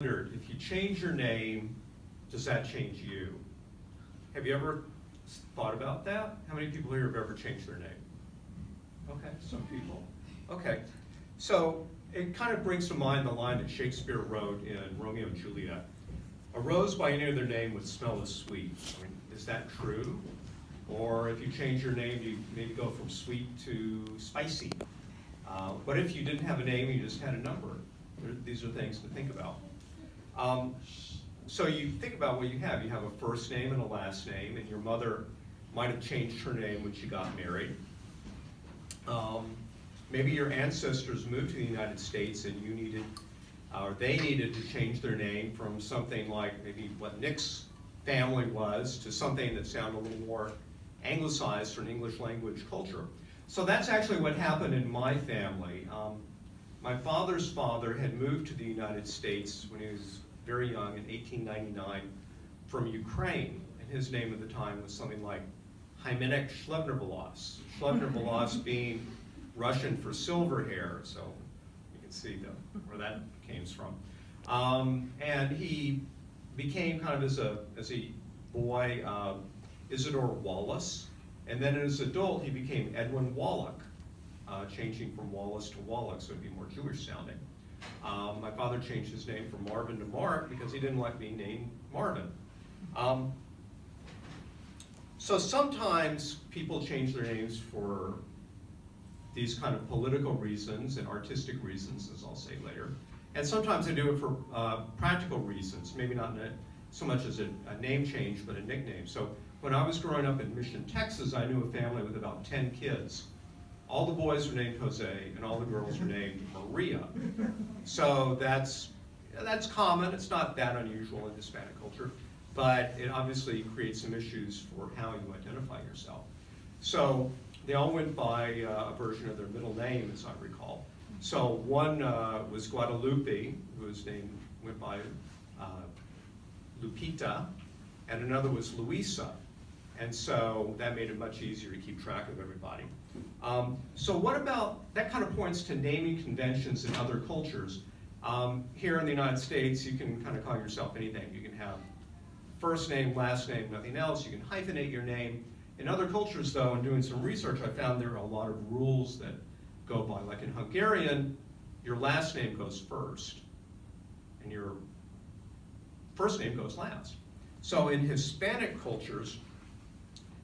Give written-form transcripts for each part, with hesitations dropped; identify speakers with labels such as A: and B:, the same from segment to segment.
A: Wondered, if you change your name, does that change you? Have you ever thought about that? How many people here have ever changed their name? Okay, some people. Okay, so it kind of brings to mind the line that Shakespeare wrote in Romeo and Juliet. A rose by any other name would smell as sweet. I mean, is that true? Or if you change your name, you maybe go from sweet to spicy. What if you didn't have a name, you just had a number? These are things to think about. So you think about what you have. You have a first name and a last name, and your mother might have changed her name when she got married. Maybe your ancestors moved to the United States and you needed, or they needed to change their name from something like maybe what Nick's family was to something that sounded a little more anglicized for an English language culture. So that's actually what happened in my family. My father's father had moved to the United States when he was very young in 1899 from Ukraine, and his name at the time was something like Hymenek Shlevner-Volos. Shlevner-Volos being Russian for silver hair, so you can see where that came from. And he became kind of as a boy Isidore Wallace, and then as an adult he became Edwin Wallach, changing from Wallace to Wallach, so it'd be more Jewish sounding. My father changed his name from Marvin to Mark because he didn't like being named Marvin. So sometimes people change their names for these kind of political reasons and artistic reasons, as I'll say later. And sometimes they do it for practical reasons, maybe not so much as a name change, but a nickname. So when I was growing up in Mission, Texas, I knew a family with about 10 kids. All the boys were named Jose, and all the girls were named Maria. So that's common. It's not that unusual in Hispanic culture, but it obviously creates some issues for how you identify yourself. So they all went by a version of their middle name, as I recall. So one was Guadalupe, went by Lupita, and another was Luisa. And so that made it much easier to keep track of everybody. So what about, that kind of points to naming conventions in other cultures. Here in the United States, you can kind of call yourself anything. You can have first name, last name, nothing else. You can hyphenate your name. In other cultures, though, in doing some research, I found there are a lot of rules that go by. Like in Hungarian, your last name goes first, and your first name goes last. So in Hispanic cultures,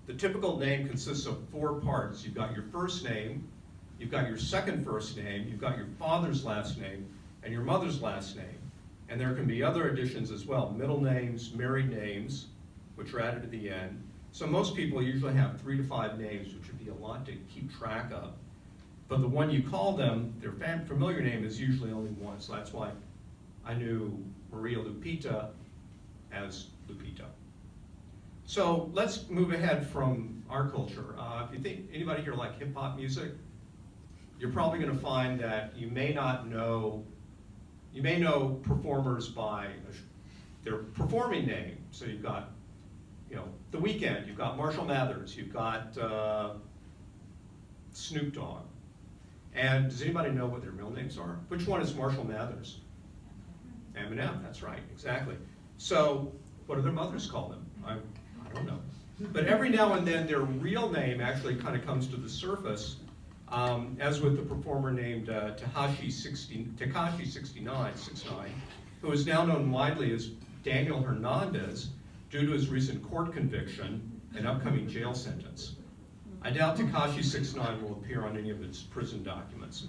A: the typical name consists of 4 parts. You've got your first name, you've got your second first name, you've got your father's last name, and your mother's last name. And there can be other additions as well, middle names, married names, which are added at the end. So most people usually have 3 to 5 names, which would be a lot to keep track of. But the one you call them, their familiar name is usually only one. So that's why I knew Maria Lupita as Lupita. So let's move ahead from our culture. If you think anybody here like hip hop music, you're probably going to find that you may know performers by their performing name. So you've got, The Weeknd, you've got Marshall Mathers, you've got Snoop Dogg. And does anybody know what their middle names are? Which one is Marshall Mathers? Eminem, that's right, exactly. So what do their mothers call them? I don't know. But every now and then their real name actually kind of comes to the surface, as with the performer named Tekashi 69, who is now known widely as Daniel Hernandez due to his recent court conviction and upcoming jail sentence. I doubt Tekashi 69 will appear on any of its prison documents.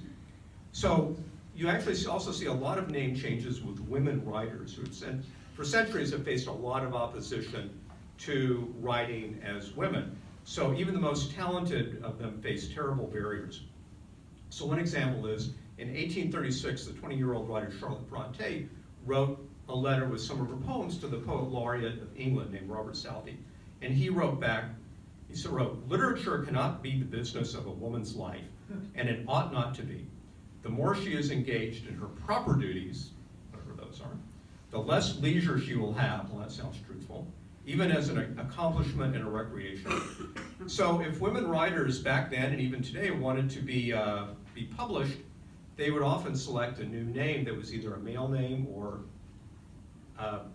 A: So you actually also see a lot of name changes with women writers who for centuries have faced a lot of opposition to writing as women. So even the most talented of them face terrible barriers. So one example is, in 1836, the 20-year-old writer Charlotte Bronte wrote a letter with some of her poems to the poet laureate of England named Robert Southey. And he wrote back, "Literature cannot be the business of a woman's life, and it ought not to be. The more she is engaged in her proper duties, whatever those are, the less leisure she will have," well, that sounds truthful, "even as an accomplishment and a recreation." So if women writers back then and even today wanted to be published, they would often select a new name that was either a male name or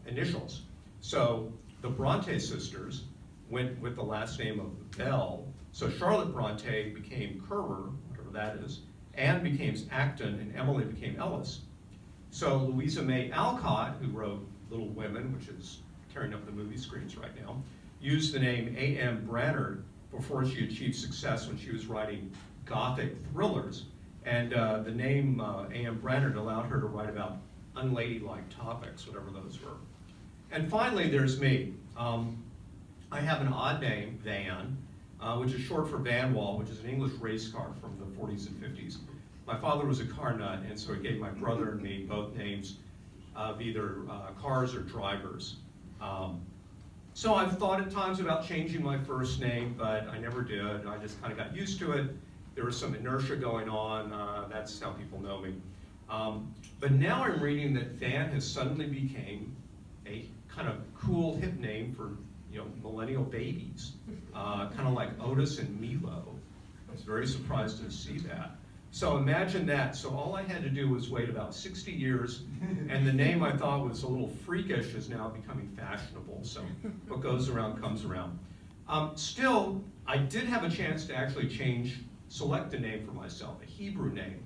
A: initials. So the Bronte sisters went with the last name of Bell. So Charlotte Bronte became Currer, whatever that is, Anne became Acton, and Emily became Ellis. So Louisa May Alcott, who wrote Little Women, which is tearing up the movie screens right now, used the name A.M. Brainerd before she achieved success when she was writing Gothic thrillers. And the name A.M. Brainerd allowed her to write about unladylike topics, whatever those were. And finally, there's me. I have an odd name, Van, which is short for Van Wall, which is an English race car from the 40s and 50s. My father was a car nut, and so he gave my brother and me both names of either cars or drivers. So I've thought at times about changing my first name, but I never did. I just kind of got used to it. There was some inertia going on. That's how people know me. But now I'm reading that Van has suddenly became a kind of cool, hip name for millennial babies, kind of like Otis and Milo. I was very surprised to see that. So imagine that. So all I had to do was wait about 60 years, and the name I thought was a little freakish is now becoming fashionable. So what goes around comes around. Still, I did have a chance to actually select a name for myself, a Hebrew name.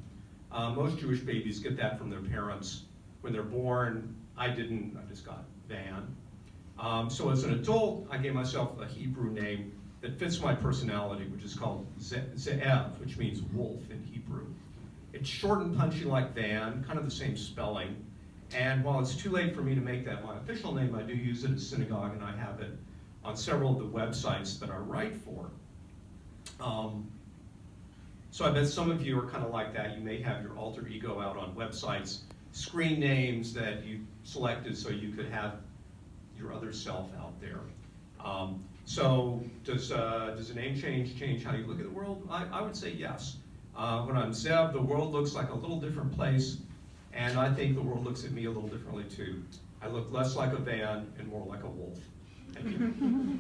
A: Most Jewish babies get that from their parents when they're born. I didn't, I just got Van. So as an adult, I gave myself a Hebrew name that fits my personality, which is called Ze'ev, which means wolf in Hebrew. It's short and punchy like Van, kind of the same spelling. And while it's too late for me to make that my official name, I do use it at synagogue, and I have it on several of the websites that I write for. So I bet some of you are kind of like that. You may have your alter ego out on websites, screen names that you selected so you could have your other self out there. So does a name change how you look at the world? I would say yes. When I'm Zev, the world looks like a little different place, and I think the world looks at me a little differently too. I look less like a Van and more like a wolf. Thank you.